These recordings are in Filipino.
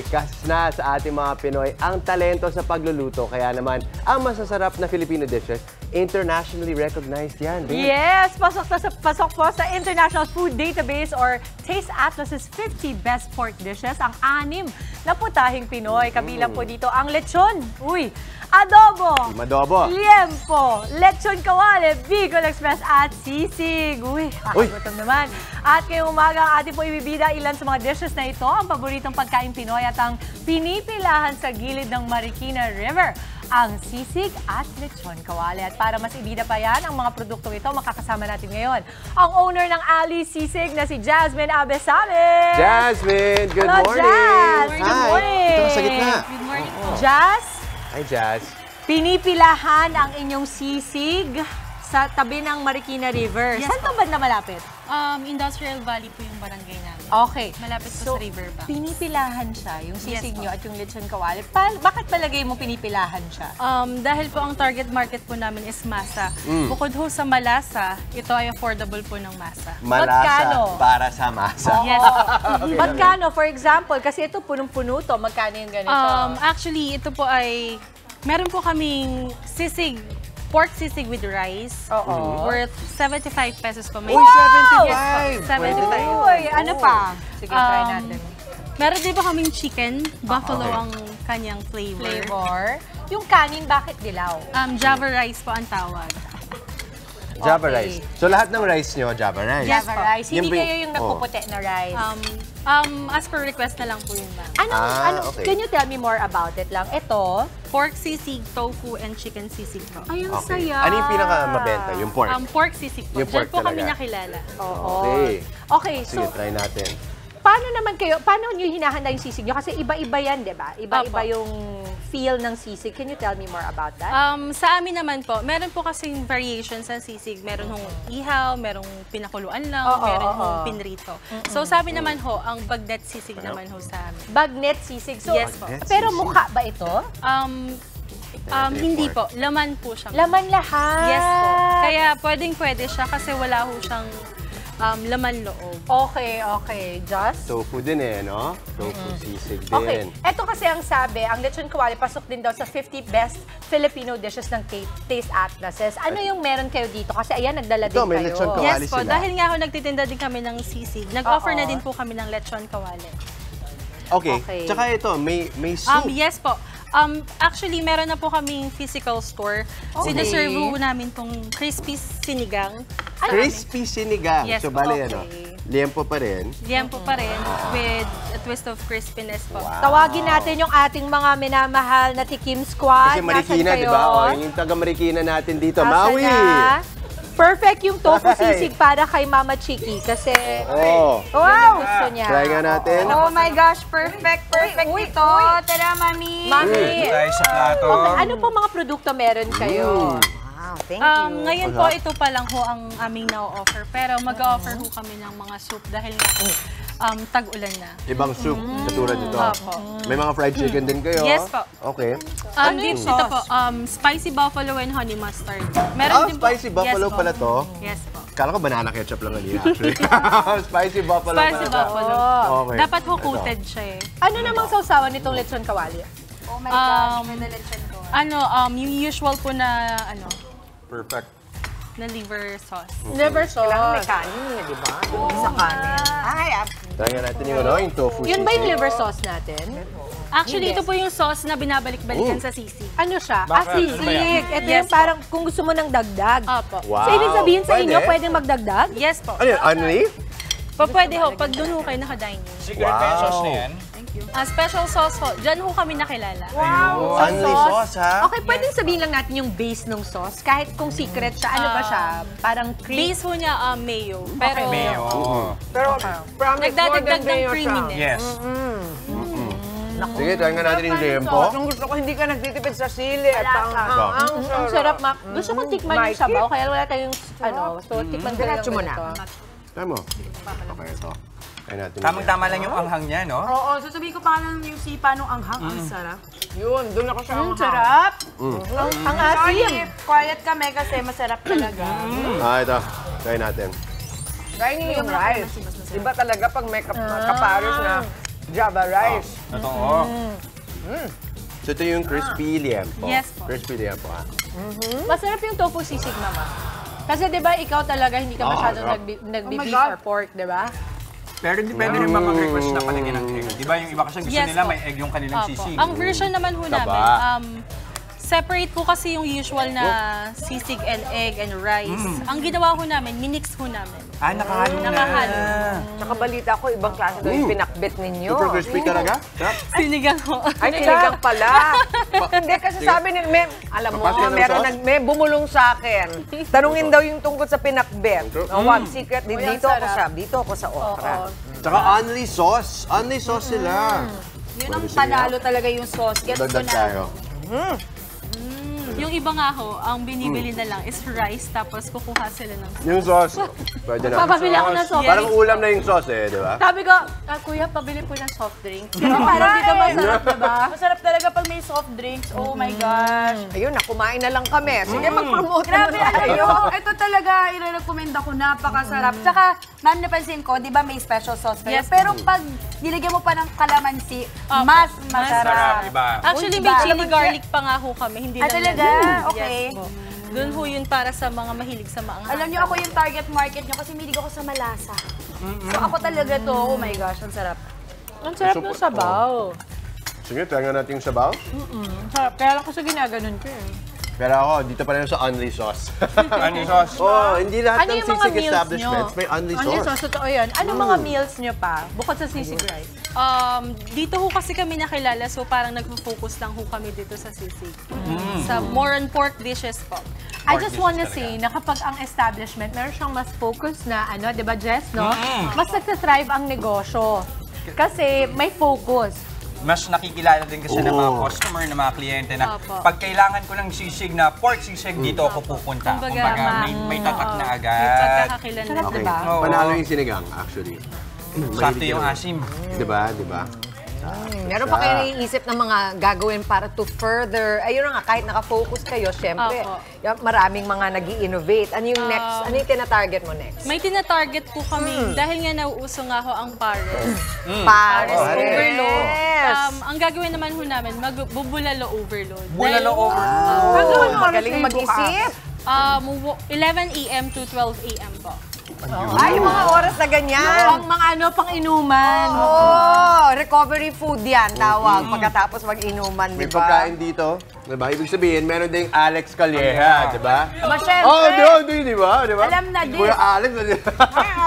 likas na sa ating mga Pinoy ang talento sa pagluluto. Kaya naman, ang masasarap na Filipino dishes, internationally recognized yan. Yes! Pasok po sa International Food Database or Taste Atlas's 50 Best Pork Dishes ang 6 na putahing Pinoy. Kabilang po dito ang lechon. Adobo, liempo, lechon kawale, Bicol Express at sisig. Nakakagutom naman. At ngayong umaga, ang ating po ibibida ilan sa mga dishes na ito, ang paboritong pagkain Pinoy at ang pinipilahan sa gilid ng Marikina River, ang sisig at lechon kawale. At para mas ibida pa yan, ang mga produktong ito, makakasama natin ngayon ang owner ng Ali Sisig na si Jasmine Abesame. Jasmine, good morning! Jazz! Good morning! Ito sa gitna. Good morning po. Jazz? Hi, Jazz. Pinipilahan ang inyong sisig sa tabi ng Marikina River. Yes, Saan to ba na malapit? Industrial Valley po yung barangay namin. Okay. Malapit po sa riverbank. Pinipilahan siya, yung sisig Yes, nyo at yung lechon kawali. Bakit palagay mo pinipilahan siya? Dahil po ang target market po namin is masa. Bukod ho sa malasa, ito ay affordable po ng masa. Malasa para sa masa. Yes. Magkano? For example, kasi ito punong-puno to. Magkano yung ganito? Actually, ito po ay, meron po kaming sisig, pork sisig with rice. Worth 75 pesos po. Uy, 75! 75. Uy, ano pa? Sige, try natin. Meron din po kaming chicken. Buffalo ang kanyang Flavor. Yung kanin, bakit dilaw? Java rice po ang tawag. Java Okay. rice. So lahat ng rice nyo, Java rice? Yes, Java po. rice. Hindi Yung kayo yung nagpuputi na rice. As per request na lang po yun, ma'am. Okay. Can you tell me more about it lang? Ito, Pork sisig, tofu, and chicken sisig po. ay, ang Okay. saya. Ano yung pinakamabenta? Yung pork? Pork sisig po. Yung Diyan pork po kami talaga. nakilala. Okay. Okay, so Sige, try natin. paano nyo hinahanda yung sisig nyo? Kasi iba-iba yan, di ba? Iba-iba Opo. yung feel ng sisig. Can you tell me more about that? Sa amin naman po, meron po kasing variations sa sisig. Meron hong ihaw, merong pinakuluan lang, meron hong pinrito. So sa amin naman ho, ang bagnet sisig naman ho sa amin. Bagnet sisig. So, Yes po. pero mukha ba ito? Hindi po. Laman po siya. Laman lahat. Yes po. Kaya pwede siya kasi wala ho siyang laman loob. Okay. Just? Tofu din no? Tofu sisig din. Okay. Ito kasi ang sabi, ang lechon kawali pasok din daw sa 50 best Filipino dishes ng Taste Atlases. Ano yung meron kayo dito? Kasi ayan, nagdala din Ito, may kayo. lechon kawali. Yes po. sila. Dahil nga ho, nagtitinda din kami ng sisig. Nag-offer na din po kami ng lechon kawali. Okay. Tsaka ito, may soup. Yes po. Actually, meron na po kaming physical store. Sinaserve po namin pong crispy sinigang. Crispy sinigang. Yes So, po. bali liempo pa rin. Liempo pa rin with a twist of crispiness po. Tawagin natin yung ating mga minamahal na Tikim Squad. Kasi Marikina, Nasaan di ba? kayo? Yung taga Marikina natin dito. Nasaan Maui! na? Perfect yung tofu sisig para kay Mama Chiki kasi Oh. wow, gusto niya. Try nga natin. Oh my gosh, perfect ito. Tara, Mami. Mami, Tayo sa plato. okay, ano po mga produkto meron kayo? Wow, thank you. Ngayon po, ito pa lang ho ang aming na-offer. Pero mag-offer ho kami ng mga soup dahil nga tag-ulan na. Ibang soup, katulad nito. Opo. May mga fried chicken din kayo. Yes po. Okay. Ito po, spicy buffalo and honey mustard. Meron din po. Spicy buffalo Yes po. pala to. Yes po. Kala ko banana ketchup lang kanina actually. Spicy buffalo Spicy pala to. buffalo. Okay. Dapat ho coated siya eh. Ano namang sausawan nitong lechon kawali? Oh my gosh, may nalechon ko. Yung usual po na, Perfect. na liver sauce. Liver sauce. Kailangan may kanin niya, di ba? Sa kanin. Ay, Try nga natin yung tofu Yun ba yung sisig. liver sauce natin? Actually, ito po yung sauce na binabalik-balikan sa sisig. Ano siya? Baka- Sisig. Ito Yes yung parang kung gusto mo ng dagdag. Opo. Wow. So, ibig sabihin sa inyo, Pwede? pwedeng magdagdag? Yes po. Ano yun? Honey? Pwede ho, pag doon ho kayo naka-dine. Secret ba yung sauce na yan? Special sauce ho. Diyan ho kami nakilala. Honey sauce, ha? Okay, pwedeng sabihin lang natin yung base ng sauce. Kahit kung secret siya, ano ba siya? Parang cream. Base ho niya mayo. Pero Mayo. Pero, promise, nagdadagdag ng creaminess. Yes. Sige, try nga natin yung liempo. Nung gusto ko, hindi ka nagtitipid sa sili at Ang sarap, ma. Gusto kong tikman yung sabaw, kaya wala tayong, so tikman ko lang Diretso mo na. ganito. Try mo. Okay, ito. Try natin. Tamang-tama lang yung anghang niya, no? Oo, sasabihin ko pa lang yung sipa nung anghang. Ang sarap. Yun, doon ako sa Ang sarap. Ang asim. Quiet kami kasi masarap talaga. Ito. Try natin. Try niyo yung rice. Di ba talaga pag may kapares na Java rice. Totoo. So ito yung crispy liempo. Yes po. Crispy liempo, ha? Masarap yung tofu sisig, Mama. Kasi di ba ikaw talaga hindi ka masyadong nagbi-beef or pork, di ba? Pero hindi pwede rin ba mag-request na palagyan ng egg? Di ba yung iba kasi gusto Yes nila po. may egg yung kanilang Opo. sisig. Ang version naman ho namin, separate po kasi yung usual na sisig and egg and rice. Ang ginawa ho namin, minix ho namin. Nakahalo na. Nakahalo. Tsaka balita ko, ibang klase daw yung pinakbit ninyo. Super crispy talaga. Sarap. Sinigang ho. Ay, sinigang pala. Hindi, kasi sabi ni, alam mo, Papasok ng meron sauce? may bumulong sa akin. Tanungin daw yung tungkol sa pinakbit. One secret, dito ako sa okra. Tsaka only sauce. Only sauce sila. Yun ang panalo talaga yung sauce. Gets ko Dagdag na. tayo. Yung iba nga ho, ang binibili na lang is rice, tapos kukuha sila ng Yung sauce. Pwede na. Papabili ako ng soft Parang drinks. ulam na yung sauce eh, di ba? Sabi ko, Kuya, pabili po ng soft drink. Pero parang di ka masarap, di ba? Masarap talaga pag may soft drinks. Oh my gosh. Ayun, kumain na lang kami. Sige, mag-promote Grabe, naman tayo. ito talaga, i-recommend ako, napakasarap. Tsaka, ma'am, napansin ko, di ba may special sauce kayo? Yes. Pero pag nilagyan mo pa ng kalamansi, mas masarap. Sarap, iba. Actually, Uy, may iba. chili garlic pa nga ho kami. Hindi lang talaga? Okay. Yes po. Doon ho yun para sa mga mahilig sa maanghang. Alam niyo, ako yung target market niyo kasi milig ako sa malasa. So ako talaga to, oh my gosh, ang sarap. Ang sarap ng sabaw. Sige, try natin yung sabaw. Sarap. Kaya lang kasi ginaganon ko eh. Pero ako, dito pa rin sa only sauce. Ano yung sauce? Oh, hindi lahat Ano ng yung mga sisig meals establishments nyo? may only Ano yung sauce. sauce? Totoo yun. Ano mga meals nyo pa? Bukod sa sisig rice. Dito ho kasi kami nakilala, so parang nagpo-focus lang ho kami dito sa sisig. Sa more on pork dishes po. I just wanna say na kapag ang establishment, meron siyang mas focus na ano, di ba Jess, no? Mas nagsathrive ang negosyo. Kasi may focus. Mas nakikilala din kasi ng mga customer, ng mga kliyente na Opo. pag kailangan ko ng sisig na pork sisig, dito ako pupunta. Kumbaga, May tatak na May agad. pagkakakilan na. Okay. Diba? Oo. Panalo yung sinigang, actually. Sakto yung asim. Diba? Diba? Meron pa kayo naiisip ng mga gagawin para to further, ayun na nga, kahit nakafocus kayo, syempre, Opo. maraming mga nag innovate. Ano yung next? Ano yung tina-target mo next? May tina-target po kami dahil nga nauuso nga ho ang pares. Pares Overload. Yes. Ang gagawin naman ho namin, magbubulalo overload. Bulalo over. Magaling mag-isip. 11 a.m. to 12 a.m. po. Ay, yung mga oras na ganyan. Ang mga ano, pang inuman. Oh, recovery food yan, tawag. Pagkatapos mag-inuman, di May ba? pagkain dito. Diba? Ibig sabihin, meron ding Alex Calleja, diba? Masyempre. Oh, di ba? Diba? Alam na din. Kuya Alex,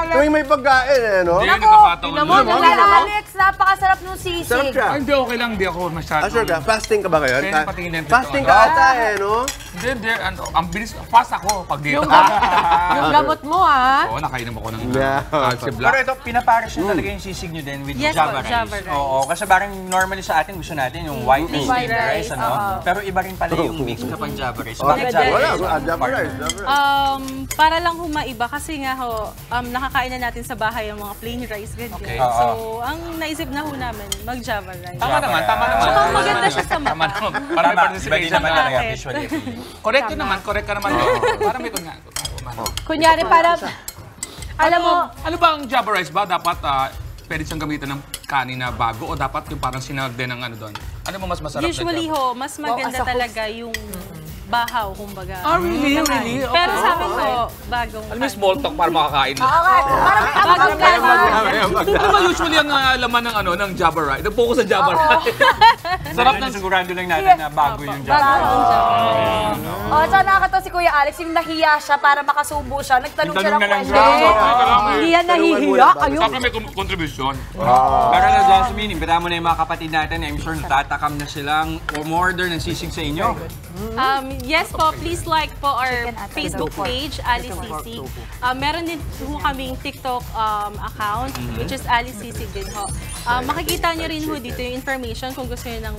tuwing may pagkain, eh, no? Hindi, nagkakataon tingnan mo, lang. Kuya Alex, napakasarap nung sisig. Sarap siya. Ay, hindi, okay lang. Hindi ako masyado. Sure ka? Fasting ka ba ngayon? Pwede patingin yung Fasting totoo. ka ata, eh, no? Hindi, hindi. Ang bilis. Fast ako pag dito. Yung gamot mo, ha? Oo, nakainom ako ng Yeah. calcium Pero black. ito, pinapares nyo talaga yung sisig nyo din with Yes Java po, rice. Java rice. Oo, kasi parang normally sa atin gusto natin yung white and White steamed rice, rice, ano? Pero iba rin pala yung mix kapag Java rice. Oh, Bakit Java wala, rice? Java rice. Para lang humaiba kasi nga ho, nakakain na natin sa bahay yung mga plain rice, ganyan. Okay. So, ang naisip na ho namin, mag-Java rice. Tama naman, tama naman. Tsaka maganda siya sa Tama mata. naman. Para may Iba din participation naman na. talaga Bakit? visually. Correct yun naman, correct ka naman. Para may ito nga. Kunyari, para... Alam mo, Ano ba ang Java rice ba? Dapat pwede siyang gamitan ng kanin na bago o dapat yung parang sinag din ng ano doon? Ano mo mas masarap Usually na Java? ho, mas maganda talaga yung bahaw, kumbaga. Really? Really? Pero sa akin ho, bagong Alam mo yung small talk para makakain na. bagong Ano ba usually ang laman ng ano ng Java rice? Nag-focus sa Java rice. Sarap ng sigurado lang natin na bago yung Java rice. Oh, saan nakakatawa si Kuya Alex, yung nahiya siya para makasubo siya. Nagtanong siya ng Nagtanong na lang question. siya. hindi yan nahihiya. Ayun. Saka may contribution. Pero na Jasmine, imbita mo na yung mga kapatid natin. I'm sure natatakam na silang umorder ng sisig sa inyo. Yes po, please like po our Facebook page, Alice Sisig. Meron din po kaming TikTok account, which is Alice Sisig din ho. Makikita niyo rin ho dito yung information kung gusto niyo ng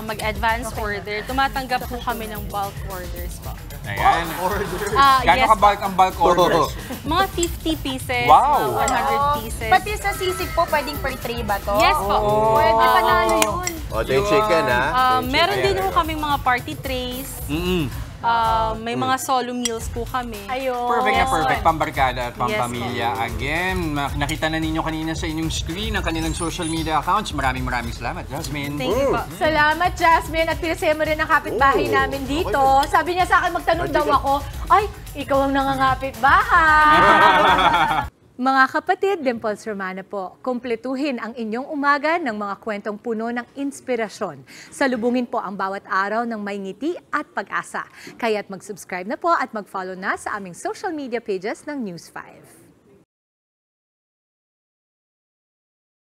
mag-advance order. Tumatanggap po kami ng bulk orders po. Ayan. Gano'n Yes, ka bulk ang bulk orders? mga 50 pieces, Wow. mga 100 pieces. Pati sa sisig po, pwedeng per tray ba to? Yes po. Pwede panalo yun. O, ito yung chicken, ha? Meron din ho kaming mga party trays. May mga solo meals po kami. Ayun. Perfect na Yes, perfect. po. Pambarkada at Yes, pampamilya. Again, nakita na ninyo kanina sa inyong screen ang kanilang social media accounts. Maraming salamat, Jasmine. Thank you po. Salamat, Jasmine. At pinasaya mo rin ang kapitbahay namin dito. Sabi niya sa akin, magtanong daw ako, ay, ikaw ang nangangapit bahay. Mga kapatid, Dimples Romana po, kumpletuhin ang inyong umaga ng mga kwentong puno ng inspirasyon. Salubungin po ang bawat araw ng may ngiti at pag-asa. Kaya't mag-subscribe na po at mag-follow na sa aming social media pages ng News 5.